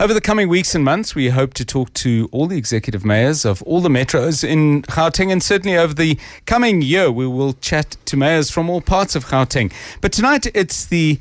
Over the coming weeks and months, we hope to talk to all the executive mayors of all the metros in Gauteng, and certainly over the coming year, we will chat to mayors from all parts of Gauteng. But tonight, it's the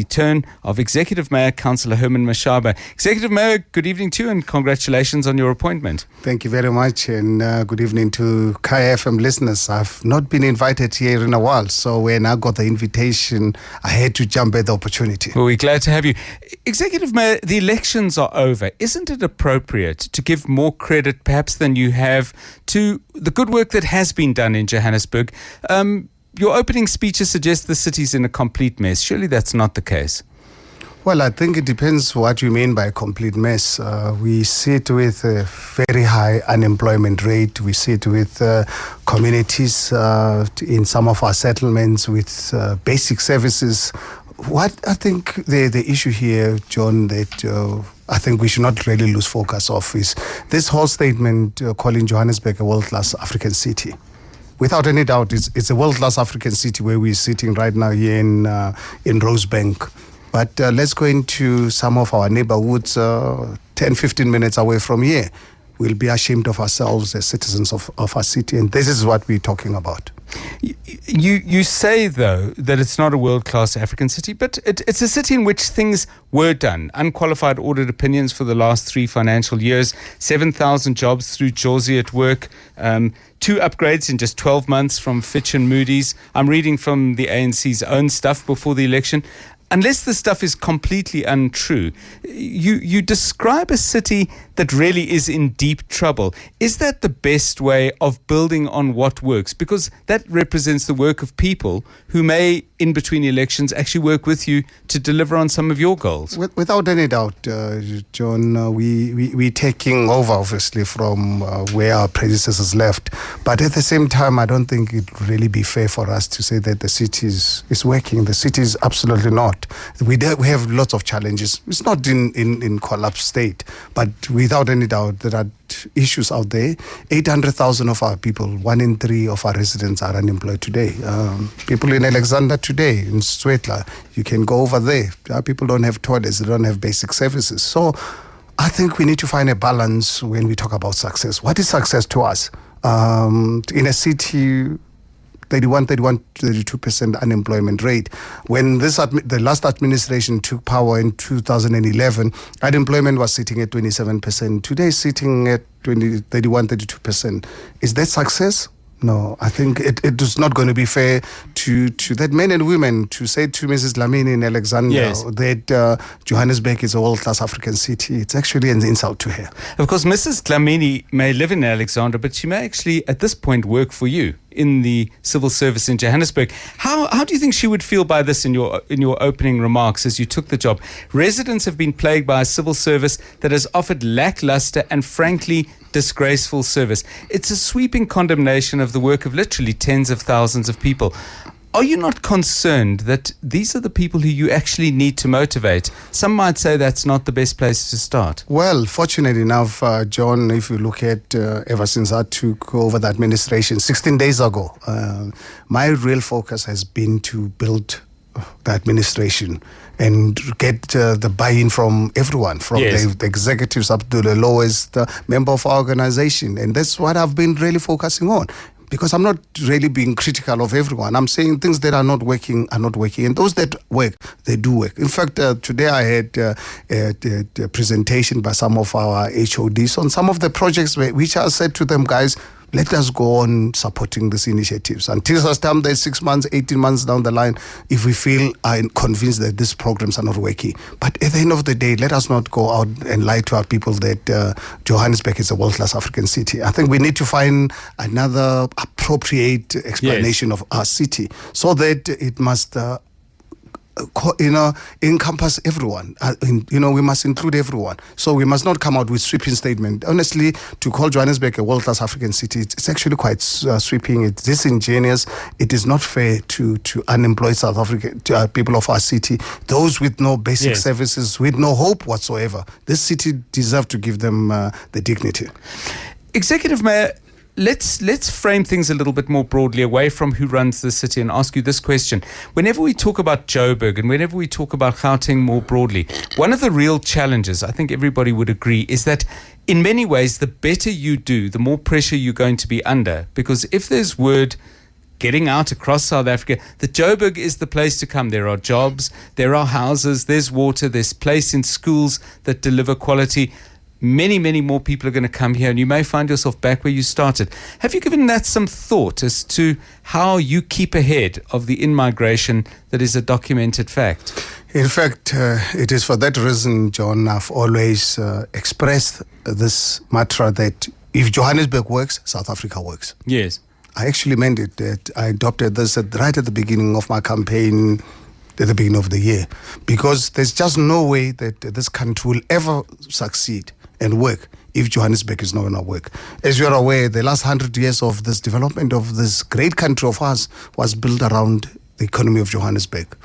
turn of Executive Mayor Councillor Herman Mashaba. Executive Mayor, good evening to you and congratulations on your appointment. Thank you very much, and good evening to Kaya FM listeners. I've not been invited here in a while, so when I got the invitation, I had to jump at the opportunity. Well, we're glad to have you. Executive Mayor, the elections are over. Isn't it appropriate to give more credit perhaps than you have to the good work that has been done in Johannesburg? Your opening speeches suggest the city's in a complete mess. Surely that's not the case. Well, I think it depends what you mean by complete mess. We sit with a very high unemployment rate. We sit with communities in some of our settlements with basic services. What I think the issue here, John, that I think we should not really lose focus of is this whole statement calling Johannesburg a world-class African city. Without any doubt, it's a world-class African city where we're sitting right now here in Rosebank. But let's go into some of our neighborhoods 10, 15 minutes away from here. We'll be ashamed of ourselves as citizens of our city, and this is what we're talking about. You say, though, that it's not a world-class African city, but it's a city in which things were done. Unqualified audit opinions for the last 3 financial years, 7,000 jobs through Josie at Work, 2 upgrades in just 12 months from Fitch and Moody's. I'm reading from the ANC's own stuff before the election. Unless the stuff is completely untrue, you describe a city that really is in deep trouble. Is that the best way of building on what works? Because that represents the work of people who may, in between elections, actually work with you to deliver on some of your goals. Without any doubt, John, we're taking over, obviously, from where our predecessors left. But at the same time, I don't think it would really be fair for us to say that the city is working. The city is absolutely not. We have lots of challenges. It's not in collapse state, but without any doubt, there are issues out there. 800,000 of our people, 1 in 3 of our residents are unemployed today. People in Alexander today, in Swetla, you can go over there. People don't have toilets, they don't have basic services. So I think we need to find a balance when we talk about success. What is success to us? In a city, 32% unemployment rate. When the last administration took power in 2011, unemployment was sitting at 27%. Today, it's sitting at 32%. Is that success? No, I think it is not going to be fair to that men and women to say to Mrs. Dlamini in Alexander that Johannesburg is a world-class African city. It's actually an insult to her. Of course, Mrs. Dlamini may live in Alexander, but she may actually, at this point, work for you in the civil service in Johannesburg. How do you think she would feel by this in your opening remarks as you took the job? Residents have been plagued by a civil service that has offered lackluster and frankly disgraceful service. It's a sweeping condemnation of the work of literally tens of thousands of people. Are you not concerned that these are the people who you actually need to motivate? Some might say that's not the best place to start. Well, fortunately enough, John, if you look at ever since I took over the administration 16 days ago, my real focus has been to build the administration and get the buy-in from everyone, from the executives up to the lowest member of our organization. And that's what I've been really focusing on. Because I'm not really being critical of everyone. I'm saying things that are not working are not working. And those that work, they do work. In fact, today I had a presentation by some of our HODs on some of the projects which I said to them, guys, let us go on supporting these initiatives. Until such time there's 6 months, 18 months down the line, if we feel I'm convinced that these programs are not working. But at the end of the day, let us not go out and lie to our people that Johannesburg is a world-class African city. I think we need to find another appropriate explanation of our city so that it must encompass everyone. We must include everyone. So we must not come out with sweeping statement. Honestly, to call Johannesburg a world-class African city, it's actually quite sweeping. It's disingenuous. It is not fair to unemployed South African people of our city, those with no basic services, with no hope whatsoever. This city deserves to give them the dignity. Executive Mayor, let's frame things a little bit more broadly away from who runs the city and ask you this question. Whenever we talk about Joburg and whenever we talk about Gauteng more broadly, one of the real challenges, I think everybody would agree, is that in many ways, the better you do, the more pressure you're going to be under. Because if there's word getting out across South Africa, that Joburg is the place to come. There are jobs, there are houses, there's water, there's place in schools that deliver quality. Many, many more people are going to come here, and you may find yourself back where you started. Have you given that some thought as to how you keep ahead of the in-migration that is a documented fact? In fact, it is for that reason, John, I've always expressed this mantra that if Johannesburg works, South Africa works. Yes. I actually meant it, that I adopted this right at the beginning of my campaign, at the beginning of the year, because there's just no way that this country will ever succeed and work if Johannesburg is not going to work. As you're aware, the last 100 years of this development of this great country of ours was built around the economy of Johannesburg.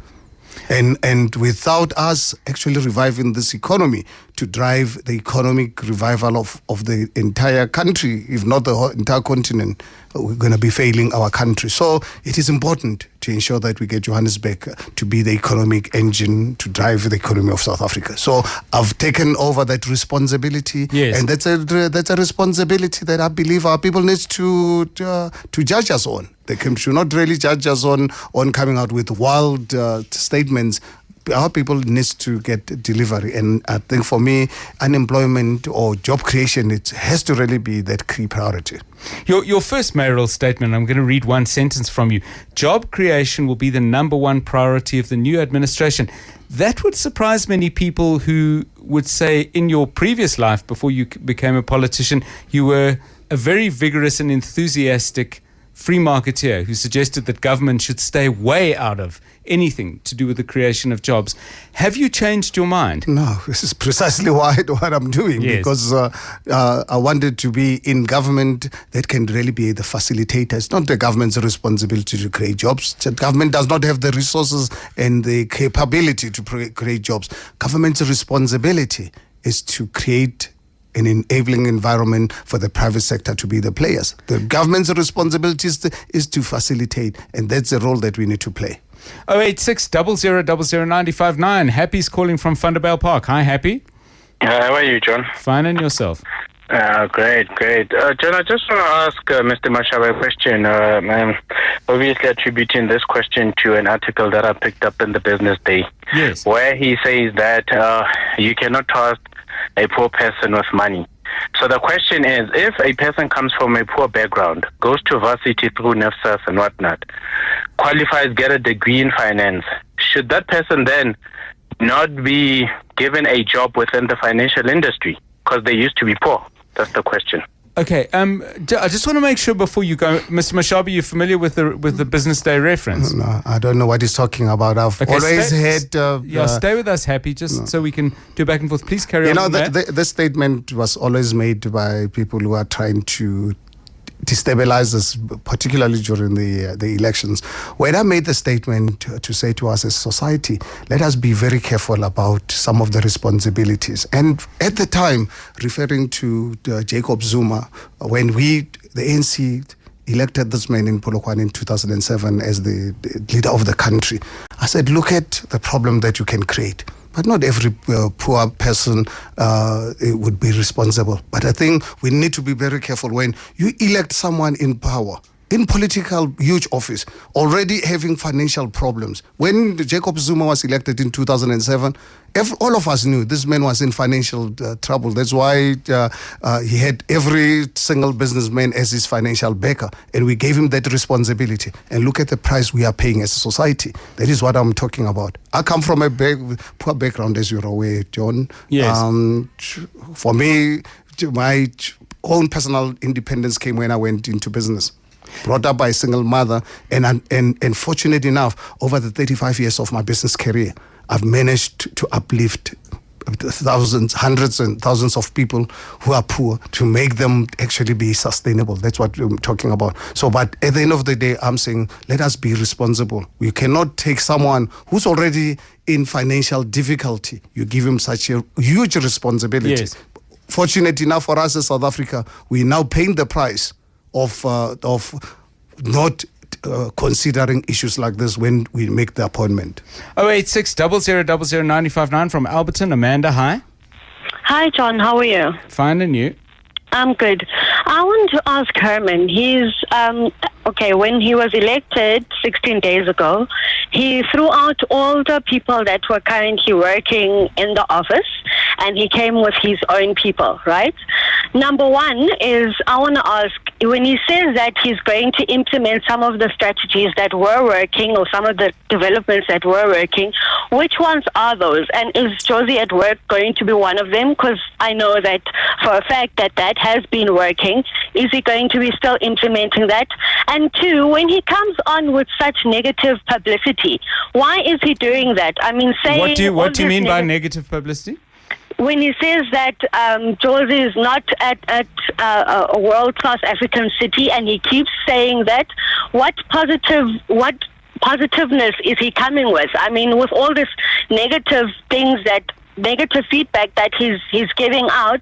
And without us actually reviving this economy to drive the economic revival of the entire country, if not the whole entire continent, we're going to be failing our country. So it is important to ensure that we get Johannesburg to be the economic engine to drive the economy of South Africa. So I've taken over that responsibility, yes. And that's a responsibility that I believe our people need to judge us on. They should not really judge us on coming out with wild statements. Our people needs to get delivery, and I think for me, unemployment or job creation, it has to really be that key priority. Your first mayoral statement, I'm going to read one sentence from you. Job creation will be the number one priority of the new administration. That would surprise many people who would say in your previous life, before you became a politician, you were a very vigorous and enthusiastic free marketeer who suggested that government should stay way out of anything to do with the creation of jobs. Have you changed your mind? No, this is precisely what I'm doing, yes. Because I wanted to be in government that can really be the facilitator. It's not the government's responsibility to create jobs. The government does not have the resources and the capability to create jobs. Government's responsibility is to create an enabling environment for the private sector to be the players. The government's responsibility is to facilitate, and that's the role that we need to play. 086 0000 959. Happy's calling from Vanderbijl Park. Hi, Happy. How are you, John? Fine, and yourself? Great. John, I just want to ask Mr. Mashaba a question. Obviously attributing this question to an article that I picked up in the Business Day. Yes. Where he says that you cannot trust a poor person with money. So the question is, if a person comes from a poor background, goes to varsity through NEFSAS and whatnot, qualifies, get a degree in finance, should that person then not be given a job within the financial industry because they used to be poor? That's the question. Okay, I just want to make sure before you go, Mr. Mashaba, you're familiar with the Business Day reference? No, I don't know what he's talking about. I've always had... stay with us, Happy, just so we can do back and forth. Please carry on. The statement was always made by people who are trying to destabilize us, particularly during the elections. When I made the statement to say to us as society, let us be very careful about some of the responsibilities. And at the time, referring to Jacob Zuma, when the ANC elected this man in Polokwane in 2007 as the leader of the country, I said, look at the problem that you can create. But not every poor person would be responsible. But I think we need to be very careful when you elect someone in power, in political huge office, already having financial problems. When Jacob Zuma was elected in 2007, all of us knew this man was in financial trouble. That's why he had every single businessman as his financial backer, and we gave him that responsibility. And look at the price we are paying as a society. That is what I'm talking about. I come from a poor background, as you're aware, John. Yes. For me, my own personal independence came when I went into business. Brought up by a single mother, and fortunate enough, over the 35 years of my business career, I've managed to uplift hundreds and thousands of people who are poor to make them actually be sustainable. That's what I'm talking about. So, but at the end of the day, I'm saying, let us be responsible. We cannot take someone who's already in financial difficulty. You give him such a huge responsibility. Yes. Fortunate enough for us in South Africa, we're now paying the price of not considering issues like this when we make the appointment. 086 0000 959 from Alberton. Amanda, hi. Hi, John. How are you? Fine, and you? I'm good. I want to ask Herman. When he was elected 16 days ago, he threw out all the people that were currently working in the office, and he came with his own people, right? Number one is, I want to ask, when he says that he's going to implement some of the strategies that were working or some of the developments that were working, which ones are those? And is Josie at Work going to be one of them? Because I know that for a fact that has been working. Is he going to be still implementing that? And two, when he comes on with such negative publicity, why is he doing that? I mean, saying... What do you mean by negative publicity? When he says that Josie is not at a world-class African city, and he keeps saying that, what positiveness is he coming with? I mean, with all this negative feedback that he's giving out,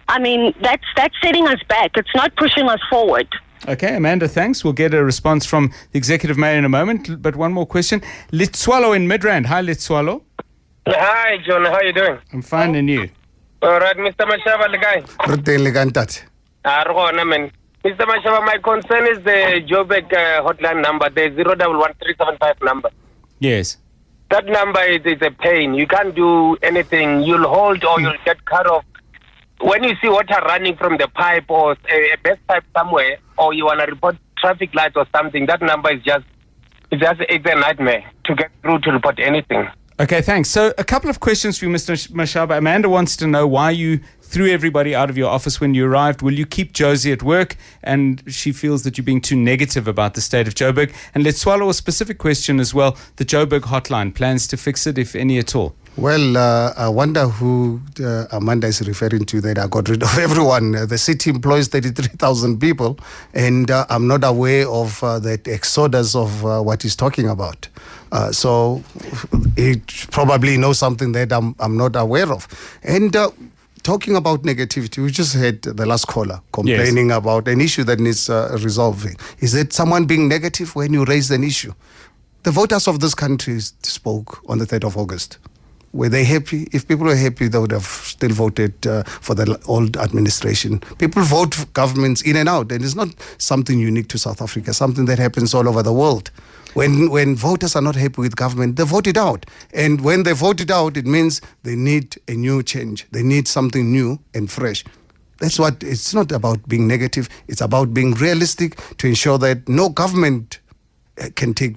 I mean, that's setting us back. It's not pushing us forward. Okay, Amanda, thanks. We'll get a response from the Executive Mayor in a moment. But one more question. Letswalo in Midrand. Hi, Letswalo. Hi, John. How are you doing? I'm fine, and you? All right, Mr. Mashaba, the guy. Mr. Mr. Mashaba, my concern is the Joburg hotline number, the 011-375 number. Yes. That number is a pain. You can't do anything. You'll hold or you'll get cut off. When you see water running from the pipe or a best pipe somewhere, or you want to report traffic lights or something, that number is it's a nightmare to get through to report anything. Okay, thanks. So a couple of questions for you, Mr. Mashaba. Amanda wants to know why you threw everybody out of your office when you arrived. Will you keep Josie at work? And she feels that you're being too negative about the state of Joburg. And let's swallow a specific question as well. The Joburg hotline, plans to fix it, if any at all? Well, I wonder who Amanda is referring to that I got rid of everyone. The city employs 33,000 people, and I'm not aware of that exodus of what he's talking about. So he probably knows something that I'm not aware of. And talking about negativity, we just had the last caller complaining about an issue that needs resolving. Is it someone being negative when you raise an issue? The voters of this country spoke on the 3rd of August. Were they happy? If people were happy, they would have still voted for the old administration. People vote for governments in and out, and it's not something unique to South Africa, something that happens all over the world. When voters are not happy with government, they vote it out. And when they vote it out, it means they need a new change. They need something new and fresh. That's what, it's not about being negative. It's about being realistic to ensure that no government can take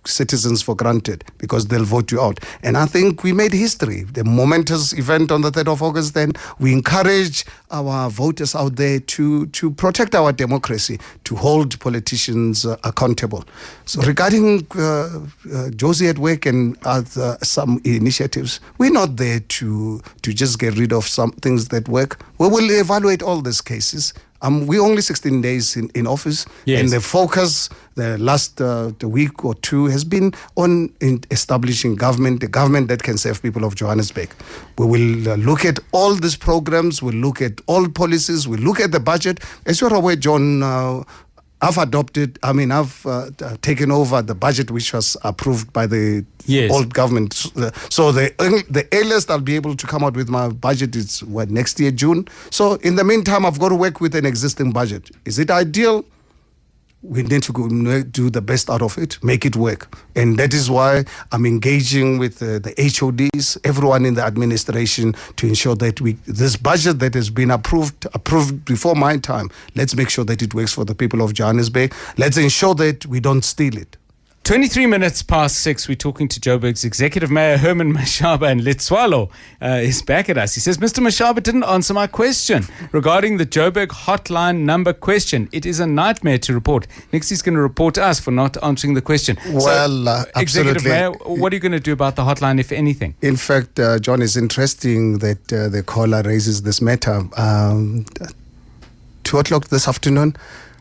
citizens for granted because they'll vote you out. And I think we made history. The momentous event on the 3rd of August, then we encourage our voters out there to protect our democracy, to hold politicians accountable. So regarding Josie at Work and some initiatives, we're not there to just get rid of some things that work. We will evaluate all these cases. We're only 16 days in office, and the focus the last the week or two has been on establishing a government that can serve people of Johannesburg. We will look at all these programs, we'll look at all policies, we'll look at the budget. As you're aware, John, I've taken over the budget which was approved by the old government. So the earliest I'll be able to come out with my budget is next year, June. So in the meantime, I've got to work with an existing budget. Is it ideal? We need to go do the best out of it, make it work. And that is why I'm engaging with the HODs, everyone in the administration, to ensure that this budget that has been approved before my time, let's make sure that it works for the people of Johannesburg. Let's ensure that we don't steal it. 23 minutes past 6, we're talking to Joburg's Executive Mayor Herman Mashaba, and Letswalo is back at us. He says, Mr. Mashaba didn't answer my question regarding the Joburg hotline number question. It is a nightmare to report. Next, he's going to report us for not answering the question. Well, Executive absolutely. Mayor, what are you going to do about the hotline, if anything? In fact, John, it's interesting that the caller raises this matter. 2 o'clock this afternoon,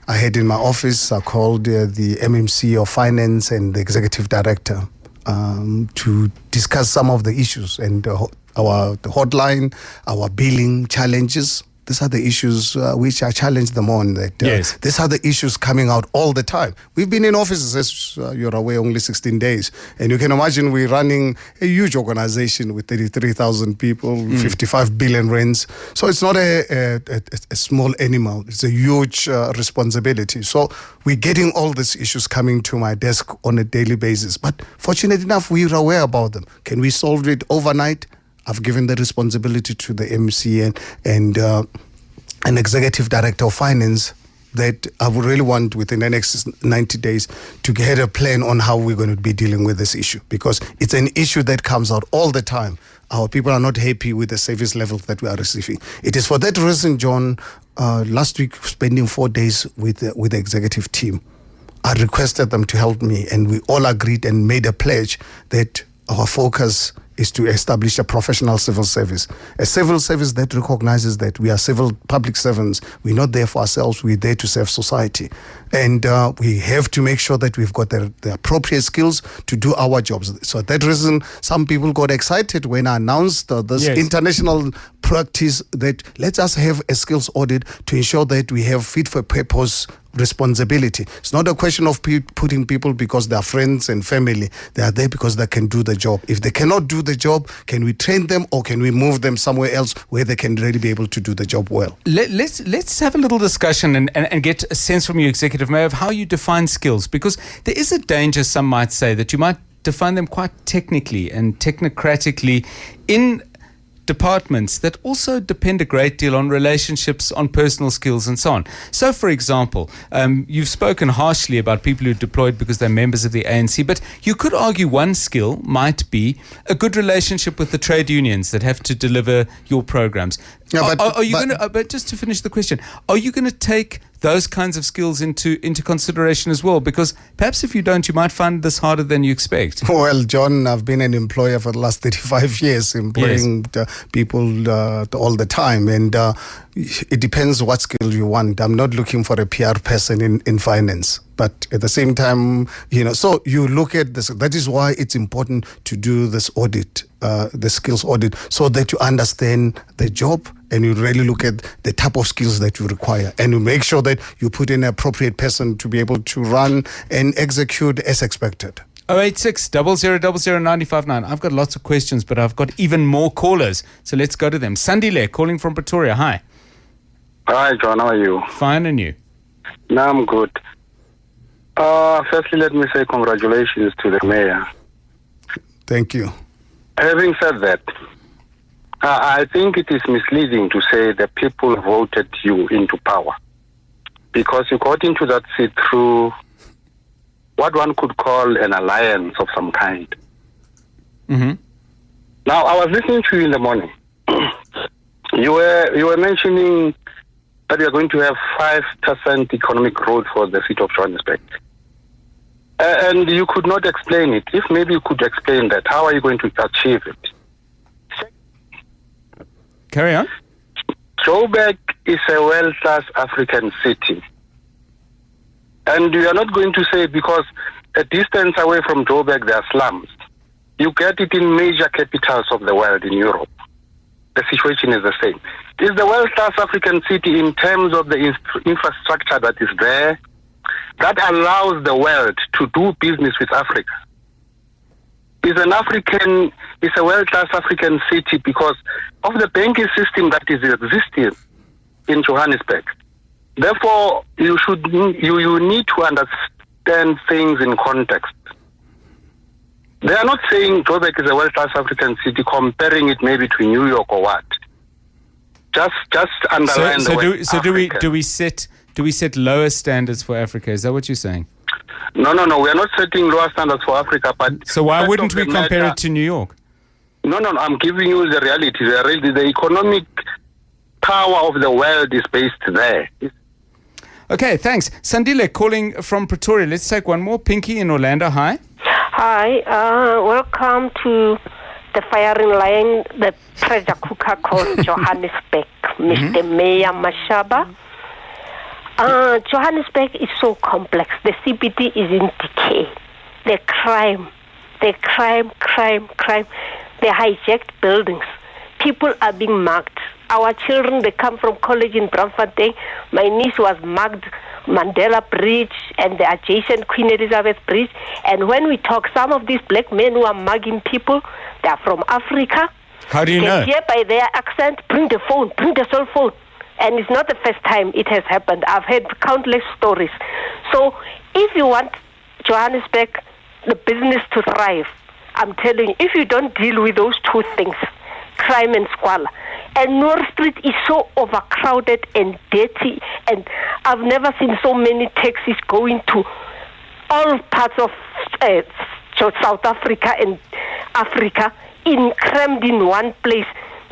I had in my office, I called the MMC of Finance and the Executive Director to discuss some of the issues and the hotline, our billing challenges. these are the issues which I challenge them on. That Yes. These are the issues coming out all the time. We've been in offices, as you're aware, only 16 days. And you can imagine we're running a huge organization with 33,000 people, 55 billion rands. So it's not a small animal. It's a huge responsibility. So we're getting all these issues coming to my desk on a daily basis. But fortunate enough, we're aware about them. Can we solve it overnight? I've given the responsibility to the MC and an executive director of finance that I would really want within the next 90 days to get a plan on how we're going to be dealing with this issue, because it's an issue that comes out all the time. Our people are not happy with the service levels that we are receiving. It is for that reason, John, last week spending 4 days with the executive team, I requested them to help me, and we all agreed and made a pledge that our focus is to establish a professional civil service, a civil service that recognizes that we are civil public servants. We're not there for ourselves, we're there to serve society. And we have to make sure that we've got the appropriate skills to do our jobs. So that reason, some people got excited when I announced this international practice that let us have a skills audit to ensure that we have fit for purpose responsibility. It's not a question of putting people because they are friends and family. They are there because they can do the job. If they cannot do the job, can we train them or can we move them somewhere else where they can really be able to do the job well? Let's have a little discussion and get a sense from you, Executive Mayor, of how you define skills, because there is a danger, some might say, that you might define them quite technically and technocratically in departments that also depend a great deal on relationships, on personal skills and so on. So, for example, you've spoken harshly about people who are deployed because they're members of the ANC, but you could argue one skill might be a good relationship with the trade unions that have to deliver your programs. Yeah, but just to finish the question, are you going to take those kinds of skills into consideration as well? Because perhaps if you don't, you might find this harder than you expect. Well, John, I've been an employer for the last 35 years, employing people all the time. And it depends what skill you want. I'm not looking for a PR person in finance. But at the same time, so you look at this. That is why it's important to do this audit, the skills audit, so that you understand the job and you really look at the type of skills that you require, and you make sure that you put in an appropriate person to be able to run and execute as expected. 086 0000 959. I've got lots of questions, but I've got even more callers. So let's go to them. Sandile, calling from Pretoria. Hi. Hi, John. How are you? Fine, and you? No, I'm good. Firstly, let me say congratulations to the mayor. Thank you. Having said that, I think it is misleading to say the people voted you into power, because you got into that seat through what one could call an alliance of some kind. Mm-hmm. Now, I was listening to you in the morning. You were mentioning that you are going to have 5% economic growth for the city of Johannesburg. And you could not explain it. If maybe you could explain that, how are you going to achieve it? Carry on. Joburg is a world-class African city. And you are not going to say because a distance away from Joburg there are slums. You get it in major capitals of the world in Europe. The situation is the same. Is the world-class African city in terms of the infrastructure that is there that allows the world to do business with Africa? Is a world-class African city because of the banking system that is existing in Johannesburg. Therefore, you need to understand things in context. They are not saying Joburg is a world-class African city, comparing it maybe to New York or what. Just underline the word Africa. Do we set lower standards for Africa? Is that what you're saying? No. We are not setting lower standards for Africa, but so why wouldn't we compare it to New York? No. I'm giving you the reality. The economic power of the world is based there. Okay, thanks. Sandile calling from Pretoria. Let's take one more. Pinky in Orlando. Hi. Hi. Welcome to the firing line, the treasure cooker called Johannesburg, Mr. Mayor Mashaba. Johannesburg is so complex. The CBD is in decay. The crime. They hijacked buildings. People are being mugged. Our children, they come from college in Braamfontein. My niece was mugged Mandela Bridge and the adjacent Queen Elizabeth Bridge. And when we talk, some of these black men who are mugging people, they are from Africa. How do you know? Hear by their accent, bring the phone, bring the cell phone. And it's not the first time it has happened. I've heard countless stories. So if you want Johannesburg, the business to thrive, I'm telling you, if you don't deal with those two things, crime and squalor, and North Street is so overcrowded and dirty, and I've never seen so many taxis going to all parts of South Africa and Africa crammed in one place.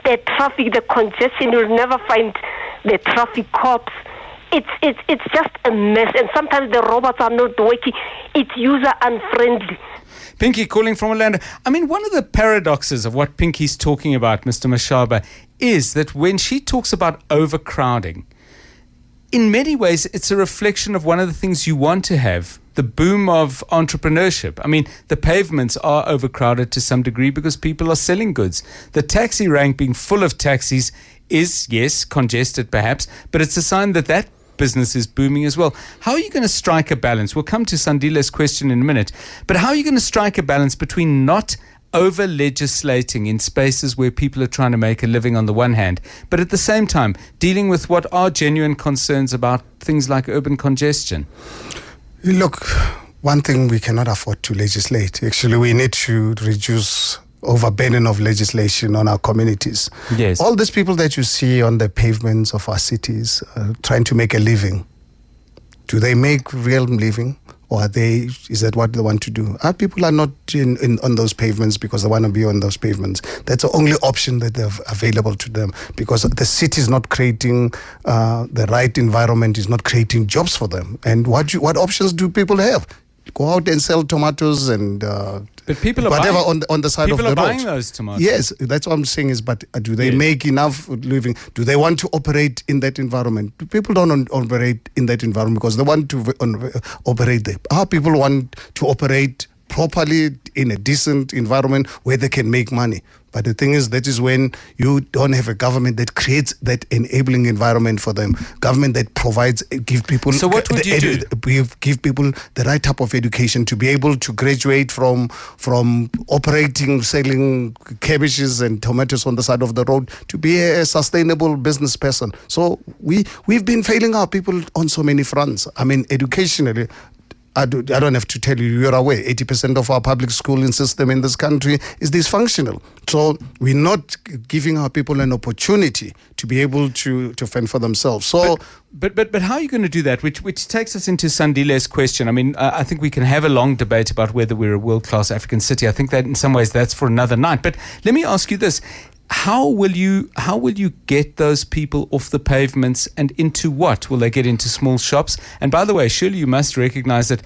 The traffic, the congestion, you'll never find the traffic cops. It's just a mess, and sometimes the robots are not working. It's user unfriendly. Pinky calling from Orlando. I mean, one of the paradoxes of what Pinky's talking about, Mr. Mashaba, is that when she talks about overcrowding, in many ways, it's a reflection of one of the things you want to have, the boom of entrepreneurship. I mean, the pavements are overcrowded to some degree because people are selling goods. The taxi rank being full of taxis is, yes, congested perhaps, but it's a sign that that business is booming as well. How are you going to strike a balance? We'll come to Sandile's question in a minute, but how are you going to strike a balance between not over legislating in spaces where people are trying to make a living on the one hand, but at the same time dealing with what are genuine concerns about things like urban congestion? Look, one thing we cannot afford to legislate. Actually, we need to reduce overburden of legislation on our communities. Yes. All these people that you see on the pavements of our cities trying to make a living, do they make real living? Or is that what they want to do? Our people are not on those pavements because they want to be on those pavements. That's the only option that they're available to them, because the city is not creating the right environment, is not creating jobs for them. And what options do people have? Go out and sell tomatoes and but people are whatever buying, on the side of the road. People are buying those tomatoes. Yes, that's what I'm saying is, but do they make enough living? Do they want to operate in that environment? People don't operate in that environment because they want to operate there. Our people want to operate properly in a decent environment where they can make money. But the thing is, that is when you don't have a government that creates that enabling environment for them. Government that provides, give people. So what would you do? Give people the right type of education to be able to graduate from operating, selling cabbages and tomatoes on the side of the road to be a sustainable business person. So we've been failing our people on so many fronts. I mean, educationally, I don't have to tell you, you're aware, 80% of our public schooling system in this country is dysfunctional. So we're not giving our people an opportunity to be able to fend for themselves. So, But how are you going to do that? Which takes us into Sandile's question. I mean, I think we can have a long debate about whether we're a world-class African city. I think that in some ways that's for another night. But let me ask you this. How will you get those people off the pavements and into what? Will they get into small shops? And by the way, surely you must recognize that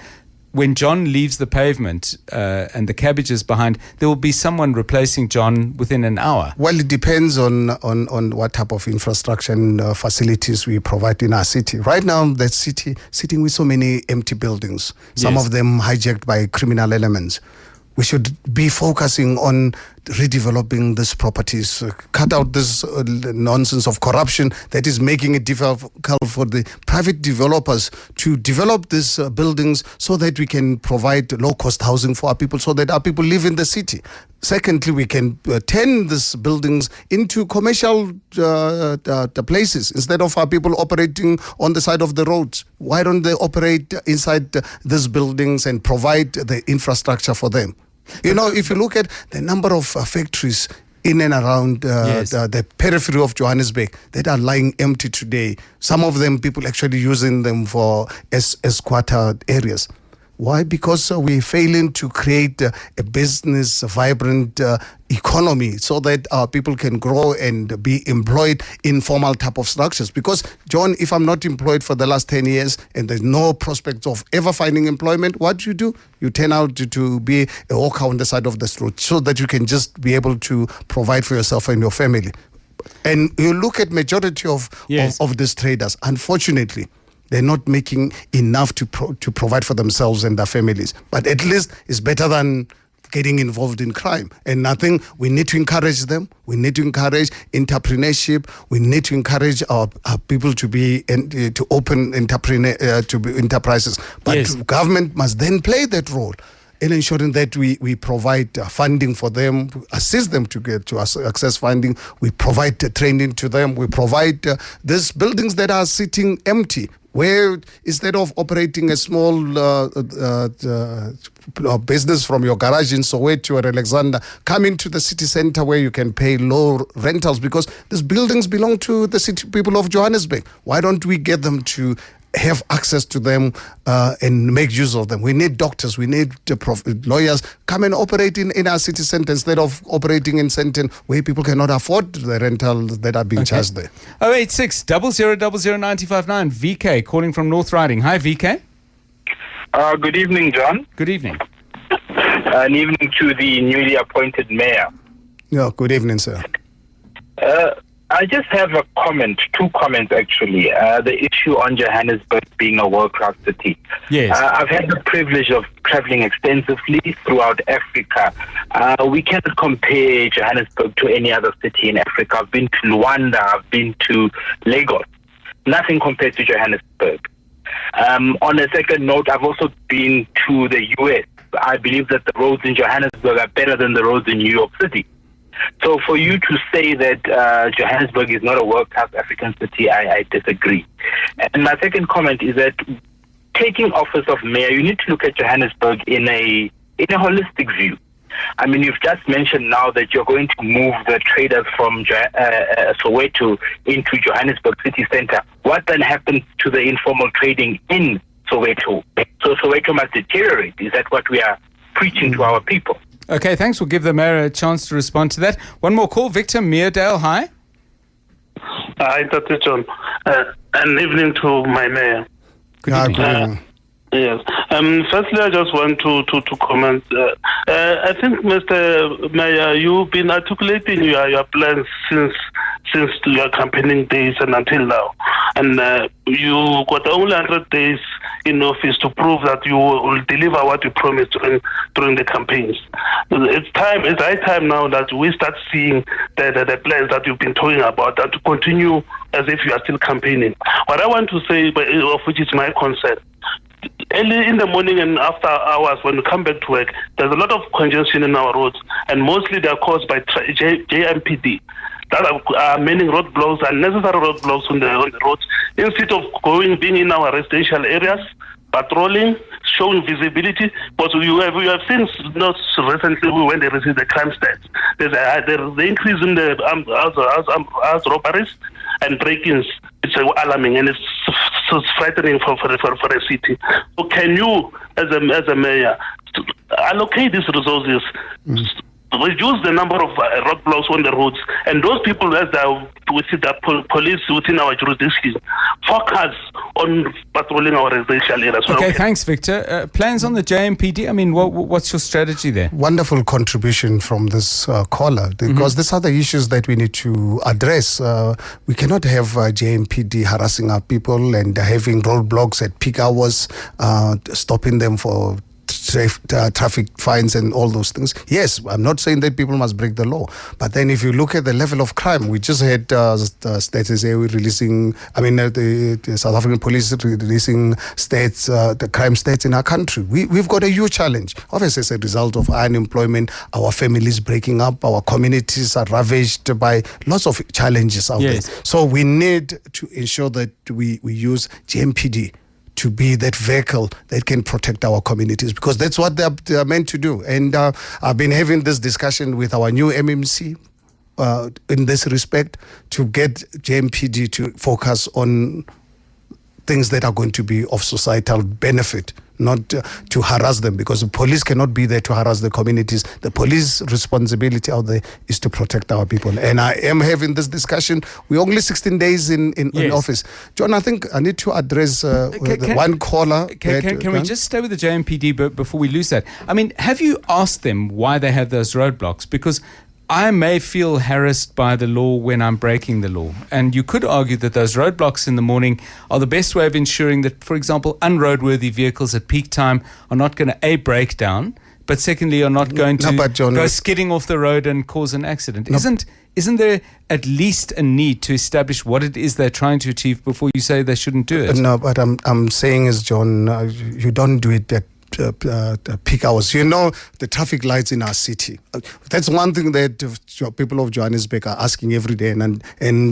when John leaves the pavement and the cabbage is behind, there will be someone replacing John within an hour. Well, it depends on what type of infrastructure and facilities we provide in our city. Right now, the city sitting with so many empty buildings, some of them hijacked by criminal elements. We should be focusing on redeveloping these properties, cut out this nonsense of corruption that is making it difficult for the private developers to develop these buildings so that we can provide low-cost housing for our people so that our people live in the city. Secondly, we can turn these buildings into commercial places instead of our people operating on the side of the roads. Why don't they operate inside these buildings and provide the infrastructure for them? You know, if you look at the number of factories in and around the periphery of Johannesburg that are lying empty today, some of them people actually using them for as quarter areas. Why? Because we're failing to create a business, a vibrant economy so that our people can grow and be employed in formal type of structures. Because, John, if I'm not employed for the last 10 years and there's no prospect of ever finding employment, what do? You turn out to be a hawker on the side of the street so that you can just be able to provide for yourself and your family. And you look at majority of these traders, unfortunately, they're not making enough to provide for themselves and their families. But at least it's better than getting involved in crime. And I think we need to encourage them. We need to encourage entrepreneurship. We need to encourage our people to be to open enterprises. But government must then play that role in ensuring that we provide funding for them, assist them to get to access funding. We provide training to them. We provide these buildings that are sitting empty, where instead of operating a small business from your garage in Soweto or Alexander, come into the city center where you can pay low rentals, because these buildings belong to the city people of Johannesburg. Why don't we get them to have access to them and make use of them? We need doctors, we need lawyers come and operate in our city centre instead of operating in Sandton where people cannot afford the rentals that are being charged there. 086 0000 959. VK calling from North Riding. Hi, VK. Good evening, John. Good evening. An evening to the newly appointed mayor. Yeah, good evening, sir. I just have two comments actually. The issue on Johannesburg being a world-class city. Yes. I've had the privilege of traveling extensively throughout Africa. We cannot compare Johannesburg to any other city in Africa. I've been to Luanda, I've been to Lagos. Nothing compared to Johannesburg. On a second note, I've also been to the US. I believe that the roads in Johannesburg are better than the roads in New York City. So for you to say that Johannesburg is not a world-class African city, I disagree. And my second comment is that taking office of mayor, you need to look at Johannesburg in a holistic view. I mean, you've just mentioned now that you're going to move the traders from Soweto into Johannesburg city center. What then happens to the informal trading in Soweto? So Soweto must deteriorate. Is that what we are preaching to our people? Okay, thanks. We'll give the mayor a chance to respond to that. One more call. Victor Meerdale, hi. Hi, Dr. John. An evening to my mayor. Good evening. Yes. Firstly, I just want to comment. I think, Mr. Mayor, you've been articulating your plans since your campaigning days and until now. And you got only 100 days in office to prove that you will deliver what you promised during the campaigns. It's high time now that we start seeing the plans that you've been talking about, and to continue as if you are still campaigning. What I want to say, of which is my concern, early in the morning and after hours when we come back to work, there's a lot of congestion in our roads, and mostly they are caused by JMPD. That are many roadblocks, unnecessary roadblocks on the roads. Instead of being in our residential areas, patrolling, showing visibility, but we have seen not recently when they received the crime stats. There's the increase in the house robberies and break-ins. It's alarming, and it's frightening for a city. So can you, as a mayor, allocate these resources, reduce the number of roadblocks on the roads, and those people as within the police within our jurisdiction focus on patrolling our residential areas. Okay, thanks, Victor. Plans on the JMPD? I mean, what's your strategy there? Wonderful contribution from this caller, because these are the issues that we need to address. We cannot have JMPD harassing our people and having roadblocks at peak hours, stopping them for traffic fines and all those things. Yes, I'm not saying that people must break the law, but then if you look at the level of crime, we just had states releasing, the South African police releasing states, the crime stats in our country. We've got a huge challenge. Obviously, as a result of unemployment, our families breaking up, our communities are ravaged by lots of challenges out there. So we need to ensure that we use JMPD to be that vehicle that can protect our communities, because that's what they are meant to do. And I've been having this discussion with our new MMC in this respect, to get JMPD to focus on things that are going to be of societal benefit, not to harass them, because the police cannot be there to harass the communities. The police responsibility out there is to protect our people. And I am having this discussion. We're only 16 days in office. John, I think I need to address one caller. Can we just stay with the JMPD before we lose that? I mean, have you asked them why they have those roadblocks? Because I may feel harassed by the law when I'm breaking the law. And you could argue that those roadblocks in the morning are the best way of ensuring that, for example, unroadworthy vehicles at peak time are not going to break down, but secondly are not going to but John, go skidding off the road and cause an accident. Isn't there at least a need to establish what it is they're trying to achieve before you say they shouldn't do it? No, but I'm saying is, John, you don't do it at peak hours. You know, the traffic lights in our city. That's one thing that people of Johannesburg are asking every day. And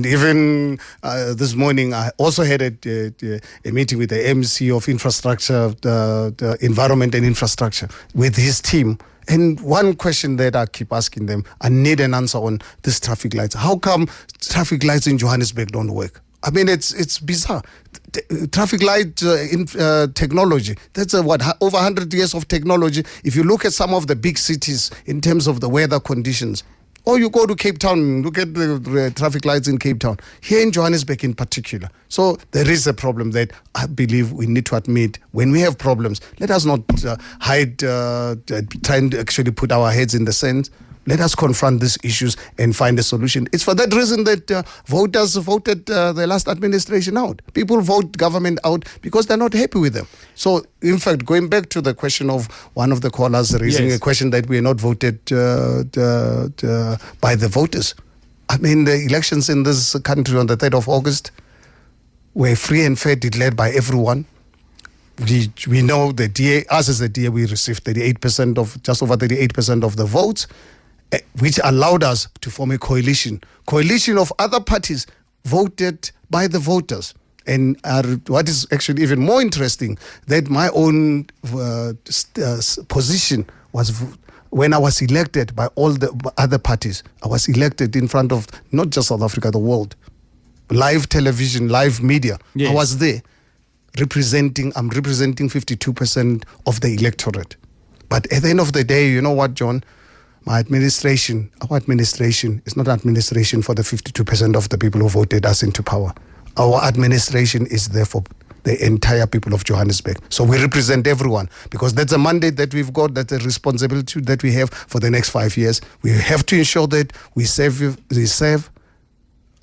even this morning, I also had a meeting with the MC of infrastructure, the environment and infrastructure, with his team. And one question that I keep asking them, I need an answer on these traffic lights. How come traffic lights in Johannesburg don't work? I mean, it's bizarre. Traffic light technology, that's over 100 years of technology. If you look at some of the big cities in terms of the weather conditions, or you go to Cape Town, look at the traffic lights in Cape Town, here in Johannesburg in particular. So there is a problem that I believe we need to admit. When we have problems, let us not hide, trying to actually put our heads in the sand. Let us confront these issues and find a solution. It's for that reason that voters voted the last administration out. People vote government out because they're not happy with them. So, in fact, going back to the question of one of the callers raising a question that we are not voted by the voters. I mean, the elections in this country on the 3rd of August were free and fair, declared by everyone. We know the DA, us as the DA, we received 38% of, just over 38% of the votes, which allowed us to form a coalition of other parties voted by the voters. And what is actually even more interesting, that my own position was when I was elected by all the other parties. I was elected in front of not just South Africa, the world. Live television, live media. Yes. I was there I'm representing 52% of the electorate. But at the end of the day, you know what, John? Our administration is not administration for the 52% of the people who voted us into power. Our administration is there for the entire people of Johannesburg. So we represent everyone because that's a mandate that we've got, that's a responsibility that we have for the next 5 years. We have to ensure that we serve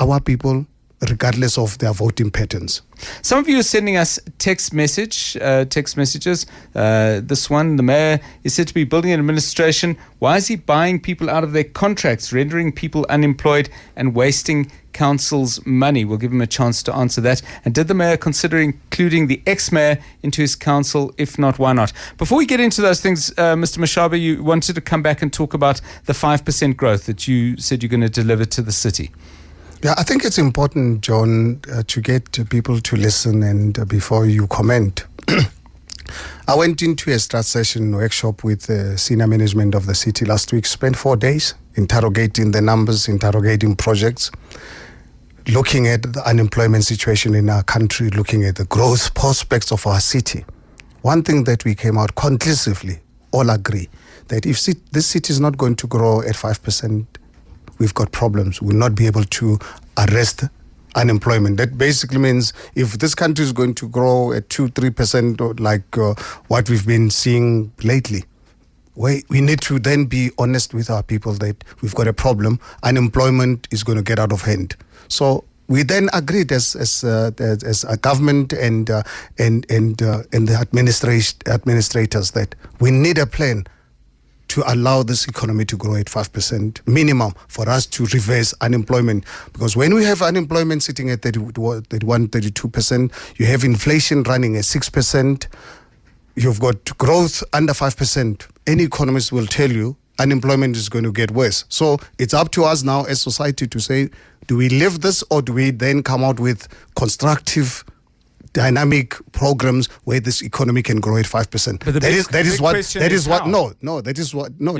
our people regardless of their voting patterns. Some of you are sending us text messages. This one, the mayor is said to be building an administration. Why is he buying people out of their contracts, rendering people unemployed and wasting council's money? We'll give him a chance to answer that. And did the mayor consider including the ex-mayor into his council? If not, why not? Before we get into those things, Mr. Mashaba, you wanted to come back and talk about the 5% growth that you said you're going to deliver to the city. Yeah, I think it's important, John, to get people to listen and before you comment. I went into a strat session workshop with the senior management of the city last week, spent 4 days interrogating the numbers, interrogating projects, looking at the unemployment situation in our country, looking at the growth prospects of our city. One thing that we came out conclusively, all agree, that if this city is not going to grow at 5%, we've got problems. We'll not be able to arrest unemployment. That basically means if this country is going to grow at 2-3% like what we've been seeing lately, we need to then be honest with our people that we've got a problem. Unemployment is going to get out of hand. So we then agreed as a government and the administrators that we need a plan to allow this economy to grow at 5% minimum for us to reverse unemployment. Because when we have unemployment sitting at 31, 32%, you have inflation running at 6%, you've got growth under 5%. Any economist will tell you unemployment is going to get worse. So it's up to us now as society to say, do we live this or do we then come out with constructive dynamic programs where this economy can grow at 5%. But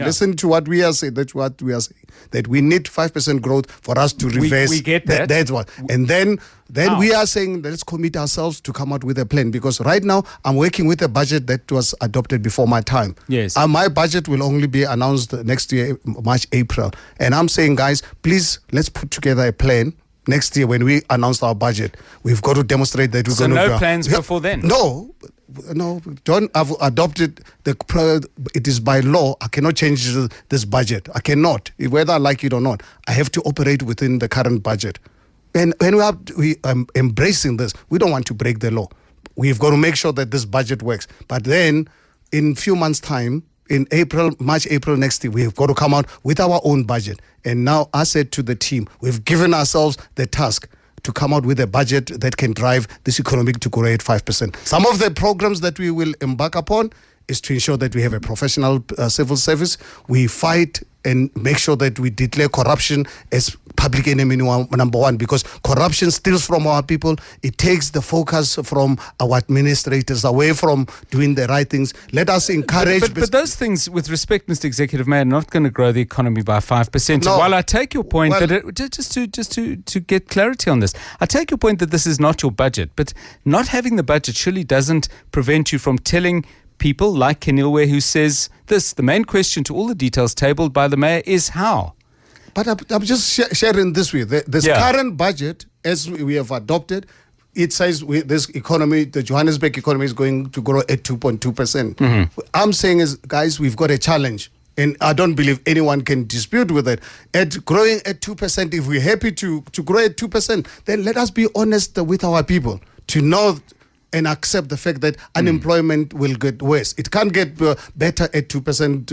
listen to what we are saying. That's what we are saying. That we need 5% growth for us to reverse. We get that. That's what. And then we are saying let's commit ourselves to come out with a plan, because right now I'm working with a budget that was adopted before my time. Yes. My budget will only be announced next year, March, April. And I'm saying, guys, please let's put together a plan. Next year, when we announce our budget, we've got to demonstrate that we're going to... So no plans before then? No, John, I've adopted it is by law. I cannot change this budget. I cannot, whether I like it or not. I have to operate within the current budget. And when we are embracing this, we don't want to break the law. We've got to make sure that this budget works. But then, in a few months' time, in March, April next year, we've got to come out with our own budget. And now I said to the team, we've given ourselves the task to come out with a budget that can drive this economy to grow at 5%. Some of the programs that we will embark upon is to ensure that we have a professional civil service. We fight and make sure that we declare corruption as public enemy number one, because corruption steals from our people. It takes the focus from our administrators away from doing the right things. Let us encourage. But those things, with respect, Mr. Executive Mayor, are not going to grow the economy by 5%. No. While I take your point just to get clarity on this, I take your point that this is not your budget, but not having the budget surely doesn't prevent you from telling people like Kenilwe, who says this: the main question to all the details tabled by the mayor is how. But I'm just sharing this with you. This current budget, as we have adopted, it says this economy, the Johannesburg economy, is going to grow at 2.2%. I'm saying is, guys, we've got a challenge. And I don't believe anyone can dispute with it. At growing at 2%, if we're happy to grow at 2%, then let us be honest with our people to know and accept the fact that unemployment will get worse. It can't get better at 2%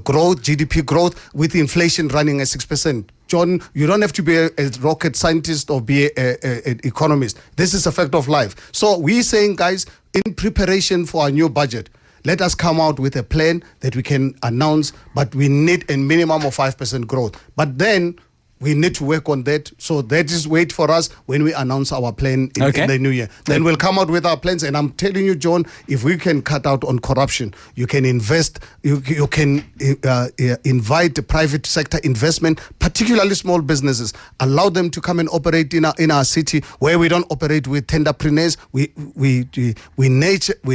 growth, GDP growth, with inflation running at 6%. John, you don't have to be a rocket scientist or be an economist. This is a fact of life. So we're saying, guys, in preparation for our new budget, let us come out with a plan that we can announce, but we need a minimum of 5% growth. But then we need to work on that. So that is wait for us when we announce our plan in the new year. Then we'll come out with our plans. And I'm telling you, John, if we can cut out on corruption, you can invest, you can invite private sector investment, particularly small businesses, allow them to come and operate in our city where we don't operate with tenderpreneurs. We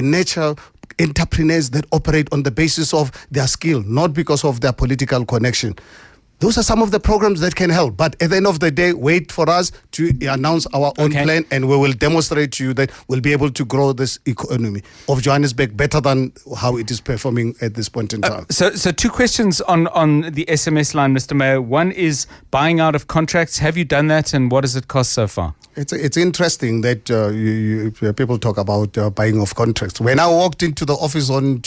nurture entrepreneurs that operate on the basis of their skill, not because of their political connection. Those are some of the programs that can help. But at the end of the day, wait for us to announce our own plan, and we will demonstrate to you that we'll be able to grow this economy of Johannesburg better than how it is performing at this point in time. So two questions on the SMS line, Mr. Mayor. One is buying out of contracts. Have you done that, and what does it cost so far? It's interesting that people talk about buying of contracts. When I walked into the office on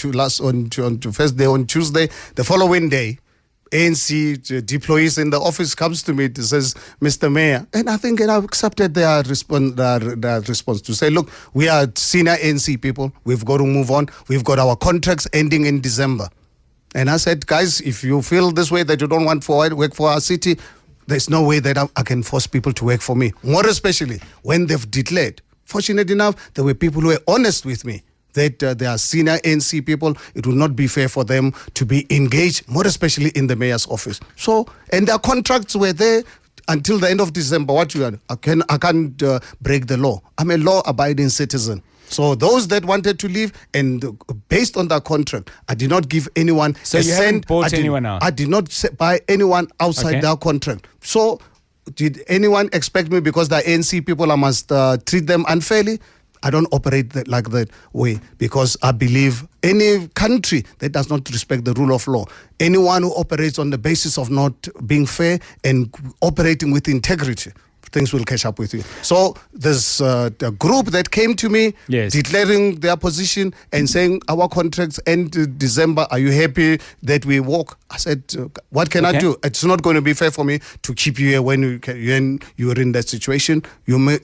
first day on Tuesday, the following day, ANC deployees in the office comes to me and says, Mr. Mayor, and I think I've accepted their response to say, look, we are senior ANC people. We've got to move on. We've got our contracts ending in December. And I said, guys, if you feel this way that you don't want to work for our city, there's no way that I can force people to work for me. More especially when they've declared. Fortunate enough, there were people who were honest with me that they are senior ANC people. It will not be fair for them to be engaged, more especially in the mayor's office. So, and their contracts were there until the end of December. What you I can't break the law. I'm a law-abiding citizen. So those that wanted to leave, and based on that contract, I did not give anyone so you haven't bought anyone out? I did not buy anyone outside their contract. So did anyone expect me, because they're ANC people, I must treat them unfairly? I don't operate like that way, because I believe any country that does not respect the rule of law, anyone who operates on the basis of not being fair and operating with integrity, things will catch up with you. So there's a group that came to me declaring their position and saying our contracts end December. Are you happy that we walk? I said, what can I do? It's not going to be fair for me to keep you here when you're in that situation. You're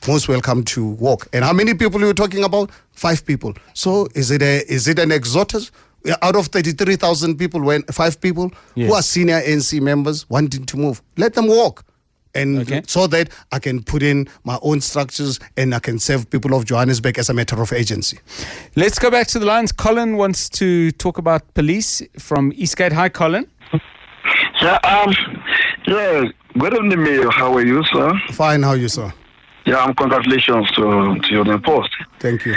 most welcome to walk. And how many people are you talking about? 5 people. So is it an exodus? Out of 33,000 people, 5 people who are senior ANC members wanting to move, let them walk. And so that I can put in my own structures and I can serve people of Johannesburg as a matter of agency. Let's go back to the lines. Colin wants to talk about police from Eastgate. Hi, Colin. Good evening, Mayor. How are you, sir? Fine. How are you, sir? Yeah, congratulations to your new post. Thank you.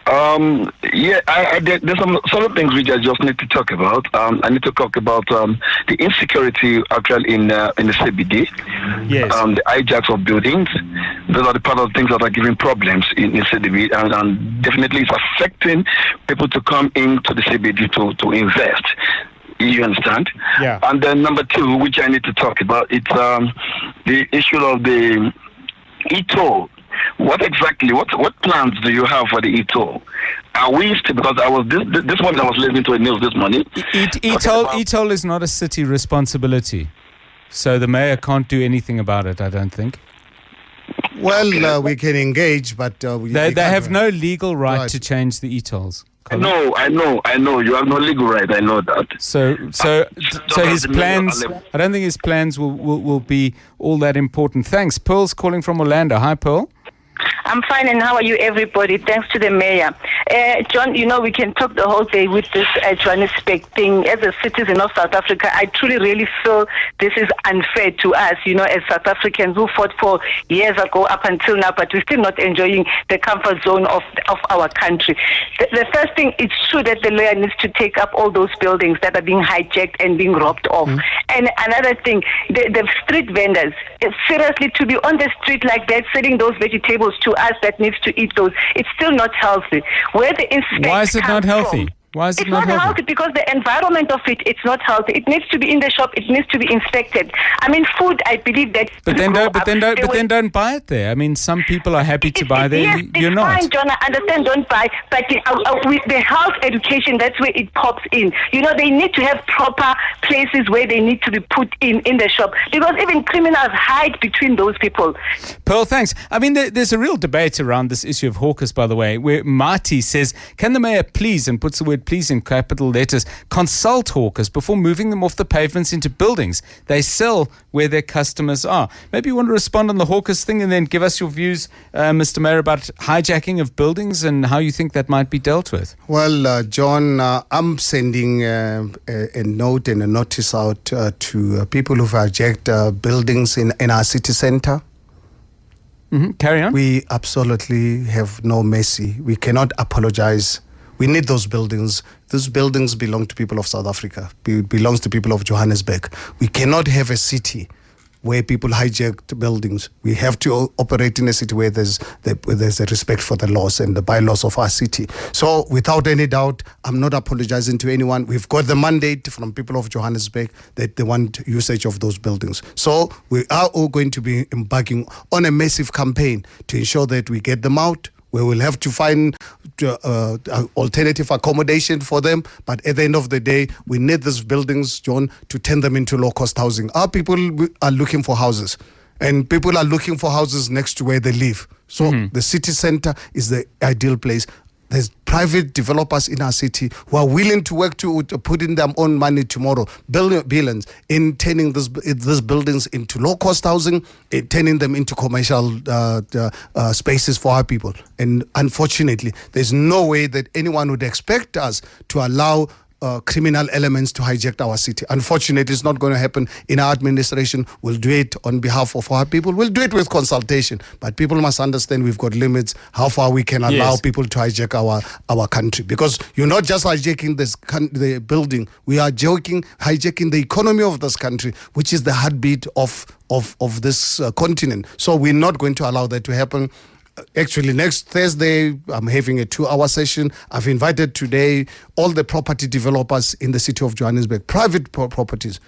There's some other things which I just need to talk about. I need to talk about the insecurity actually in the CBD. Yes. The hijacks of buildings. Those are the part of the things that are giving problems in CBD, and definitely it's affecting people to come into the CBD to invest. You understand? Yeah. And then number 2, which I need to talk about, it's the issue of the e-toll, what plans do you have for the e-toll? Are we still, because this morning I was listening to the news this morning. E-toll is not a city responsibility, so the mayor can't do anything about it, I don't think. Well, we can engage, but they have no legal right to change the e-tolls. No, I know. You have no legal right. I know that. So his plans. I don't think his plans will be all that important. Thanks. Pearl's calling from Orlando. Hi, Pearl. I'm fine, and how are you, everybody? Thanks to the mayor. John, we can talk the whole day with this Johannesburg thing. As a citizen of South Africa, I truly, really feel this is unfair to us, as South Africans who fought for years ago up until now, but we're still not enjoying the comfort zone of our country. The first thing, it's true that the lawyer needs to take up all those buildings that are being hijacked and being robbed off. And another thing, the street vendors, seriously, to be on the street like that, selling those vegetables to us that needs to eat those, it's still not healthy. Where the inspector Why is it not healthy? Why is it not healthy? Because the environment of it's not healthy. It needs to be in the shop. It needs to be inspected. I mean, food, I believe that. But then don't buy it there. I mean, some people are happy to buy there. Yes, you're not. Fine, John. I understand. Don't buy. But with the health education, that's where it pops in. They need to have proper places where they need to be put in the shop, because even criminals hide between those people. Pearl, thanks. I mean, there's a real debate around this issue of hawkers, by the way, where Marty says, "Can the mayor please," and puts the word "please" in capital letters, "consult hawkers before moving them off the pavements into buildings they sell where their customers are." Maybe you want to respond on the hawkers thing and then give us your views, Mr. Mayor, about hijacking of buildings and how you think that might be dealt with. Well, John, I'm sending a note and a notice out to people who've hijacked buildings in our city center. Carry on. We absolutely have no mercy. We cannot apologize. We need those buildings. Those buildings belong to people of South Africa. It belongs to people of Johannesburg. We cannot have a city where people hijack buildings. We have to operate in a city where there's a respect for the laws and the bylaws of our city. So without any doubt, I'm not apologizing to anyone. We've got the mandate from people of Johannesburg that they want usage of those buildings. So we are all going to be embarking on a massive campaign to ensure that we get them out. We will have to find alternative accommodation for them. But at the end of the day, we need these buildings, John, to turn them into low-cost housing. Our people are looking for houses, and people are looking for houses next to where they live. So the city center is the ideal place. There's private developers in our city who are willing to work to put in their own money tomorrow, billions, in turning these buildings into low-cost housing, turning them into commercial spaces for our people. And unfortunately, there's no way that anyone would expect us to allow criminal elements to hijack our city. Unfortunately, it's not going to happen in our administration. We'll do it on behalf of our people. We'll do it with consultation. But people must understand we've got limits how far we can allow people to hijack our country. Because you're not just hijacking the building. We are hijacking the economy of this country, which is the heartbeat of this continent. So we're not going to allow that to happen. Actually, next Thursday, I'm having a 2-hour session. I've invited today all the property developers in the city of Johannesburg, private properties.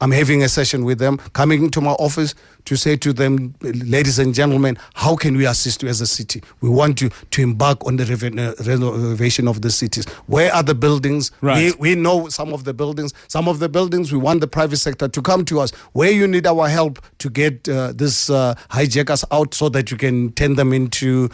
I'm having a session with them, coming to my office to say to them, ladies and gentlemen, how can we assist you as a city? We want to embark on the renovation of the cities. Where are the buildings? Right. We know some of the buildings. Some of the buildings, we want the private sector to come to us. Where you need our help to get these hijackers out so that you can turn them into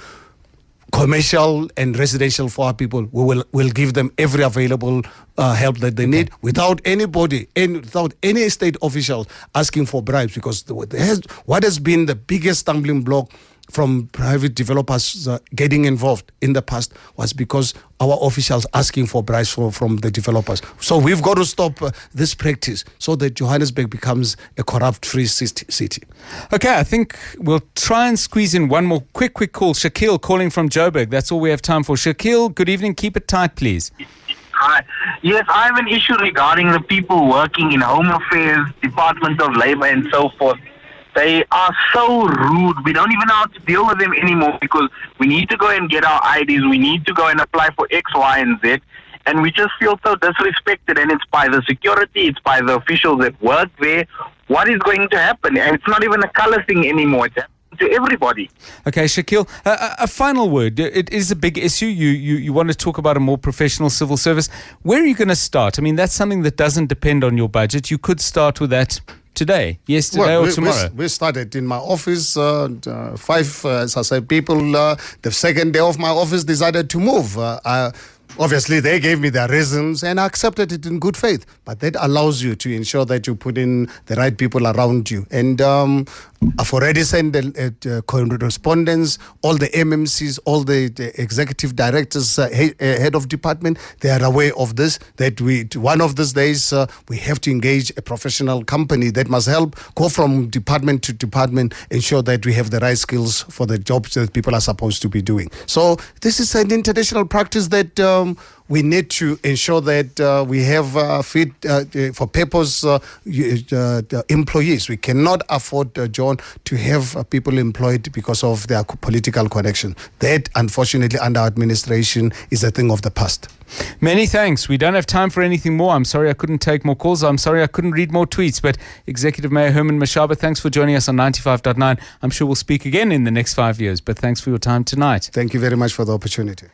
commercial and residential for our people. We'll give them every available help that they need without anybody and without any state officials asking for bribes, because what has been the biggest stumbling block from private developers getting involved in the past was because our officials asking for bribes from the developers. So we've got to stop this practice so that Johannesburg becomes a corrupt-free city. Okay, I think we'll try and squeeze in one more quick call. Shaquille calling from Joburg. That's all we have time for. Shaquille, good evening. Keep it tight, please. Hi. Yes, I have an issue regarding the people working in Home Affairs, Department of Labor and so forth. They are so rude. We don't even know how to deal with them anymore, because we need to go and get our IDs. We need to go and apply for X, Y, and Z. And we just feel so disrespected. And it's by the security. It's by the officials that work there. What is going to happen? And it's not even a color thing anymore. It's happening to everybody. Okay, Shakil, a final word. It is a big issue. You want to talk about a more professional civil service. Where are you going to start? I mean, that's something that doesn't depend on your budget. You could start with that today, yesterday, or tomorrow. We started in my office. 5, as I said, people, the second day of my office decided to move. Obviously, they gave me their reasons and I accepted it in good faith. But that allows you to ensure that you put in the right people around you. And I've already sent correspondence, all the MMCs, all the executive directors, head of department, they are aware of this, that one of these days we have to engage a professional company that must help go from department to department, ensure that we have the right skills for the jobs that people are supposed to be doing. So this is an international practice that we need to ensure that we have fit for purpose employees. We cannot afford, John, to have people employed because of their political connection. That, unfortunately, under administration is a thing of the past. Many thanks. We don't have time for anything more. I'm sorry I couldn't take more calls. I'm sorry I couldn't read more tweets. But Executive Mayor Herman Mashaba, thanks for joining us on 95.9. I'm sure we'll speak again in the next 5 years. But thanks for your time tonight. Thank you very much for the opportunity.